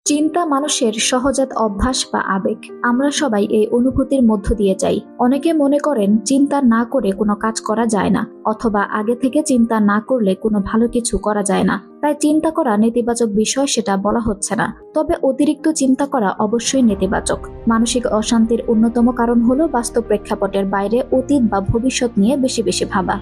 চিন্তা মানুষের সহজাত অভ্যাস বা আবেগ। আমরা সবাই এই অনুভূতির মধ্য দিয়ে যাই। অনেকে মনে করেন চিন্তা না করে কোনো কাজ করা যায় না, অথবা আগে থেকে চিন্তা না করলে কোনো ভালো কিছু করা যায় না। তাই চিন্তা করা নেতিবাচক বিষয় সেটা বলা হচ্ছে না, তবে অতিরিক্ত চিন্তা করা অবশ্যই নেতিবাচক। মানসিক অশান্তির অন্যতম কারণ হলো বাস্তব প্রেক্ষাপটের বাইরে অতীত বা ভবিষ্যৎ নিয়ে বেশি বেশি ভাবা।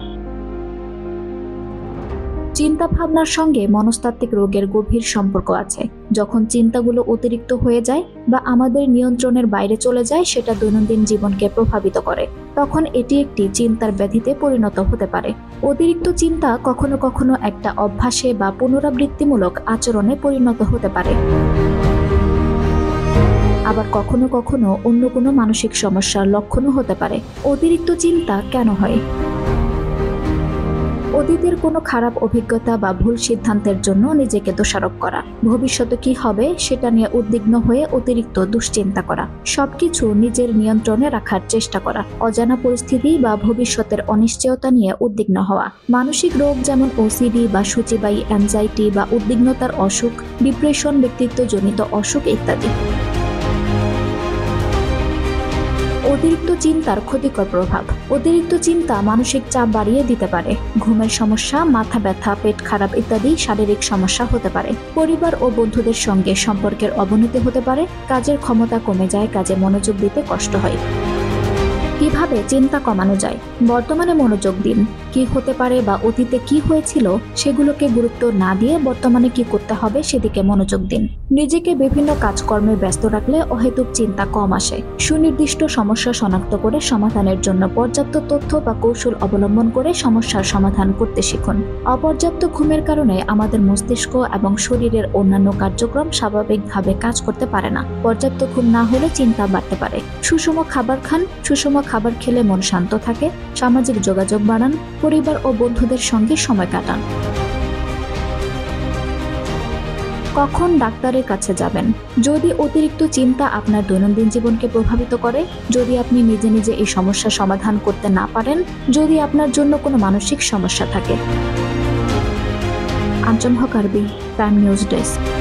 চিন্তা ভাবনার সঙ্গে মনস্তাত্ত্বিক রোগের গভীর সম্পর্ক আছে। যখন চিন্তাগুলো অতিরিক্ত হয়ে যায় বা আমাদের নিয়ন্ত্রণের বাইরে চলে যায়, সেটা দৈনন্দিন জীবনকে প্রভাবিত করে। তখন এটি একটি চিন্তার ব্যাধিতে পরিণত হতে পারে। অতিরিক্ত চিন্তা কখনো কখনো একটা অভ্যাসে বা পুনরাবৃত্তিমূলক আচরণে পরিণত হতে পারে। আবার কখনো কখনো অন্য কোনো মানসিক সমস্যার লক্ষণও হতে পারে। অতিরিক্ত চিন্তা কেন হয়? অতীতের কোনো খারাপ অভিজ্ঞতা বা ভুল সিদ্ধান্তের জন্য নিজেকে দোষারোপ করা, ভবিষ্যতে কি হবে সেটা নিয়ে উদ্বিগ্ন হয়ে অতিরিক্ত দুশ্চিন্তা করা, সবকিছু নিজের নিয়ন্ত্রণে রাখার চেষ্টা করা, অজানা পরিস্থিতি বা ভবিষ্যতের অনিশ্চয়তা নিয়ে উদ্বিগ্ন হওয়া। মানসিক রোগ যেমন ওসিডি বা সূচিবায়ী অ্যাংজাইটি বা উদ্বিগ্নতার অসুখ, ডিপ্রেশন, ব্যক্তিত্বজনিত অসুখ ইত্যাদি। অতিরিক্ত চিন্তার ক্ষতিকর প্রভাব। অতিরিক্ত চিন্তা মানসিক চাপ বাড়িয়ে দিতে পারে। ঘুমের সমস্যা, মাথা ব্যথা, পেট খারাপ ইত্যাদি শারীরিক সমস্যা হতে পারে। পরিবার ও বন্ধুদের সঙ্গে সম্পর্কের অবনতি হতে পারে। কাজের ক্ষমতা কমে যায়, কাজে মনোযোগ দিতে কষ্ট হয়। কিভাবে চিন্তা কমানো যায়? বর্তমানে মনোযোগ দিন। কি হতে পারে বা অতীতে কি হয়েছিল সেগুলোকে গুরুত্ব না দিয়ে বর্তমানে কি করতে হবে সেদিকে মনোযোগ দিন। নিজেকে বিভিন্ন কাজকর্মে ব্যস্ত রাখলে অহেতুক চিন্তা কম আসে। সুনির্দিষ্ট সমস্যা শনাক্ত করে সমাধানের জন্য পর্যাপ্ত তথ্য বা কৌশল অবলম্বন করে সমস্যার সমাধান করতে শিখুন। অপর্যাপ্ত ঘুমের কারণে আমাদের মস্তিষ্ক এবং শরীরের অন্যান্য কার্যক্রম স্বাভাবিকভাবে কাজ করতে পারে না। পর্যাপ্ত ঘুম না হলে চিন্তা বাড়তে পারে। সুষম খাবার খান। সুষম খাবার খেলে মন শান্ত থাকে। সামাজিক যোগাযোগ বাড়ান। পরিবার ও বন্ধুদের সঙ্গে সময় কাটান। কখন ডাক্তারের কাছে যাবেন? যদি অতিরিক্ত চিন্তা আপনার দৈনন্দিন জীবনকে প্রভাবিত করে, যদি আপনি নিজে নিজে এই সমস্যা সমাধান করতে না পারেন, যদি আপনার জন্য কোনো মানসিক সমস্যা থাকে। আঞ্চল হক আরবি, প্রাইম নিউজ ডেস্ক।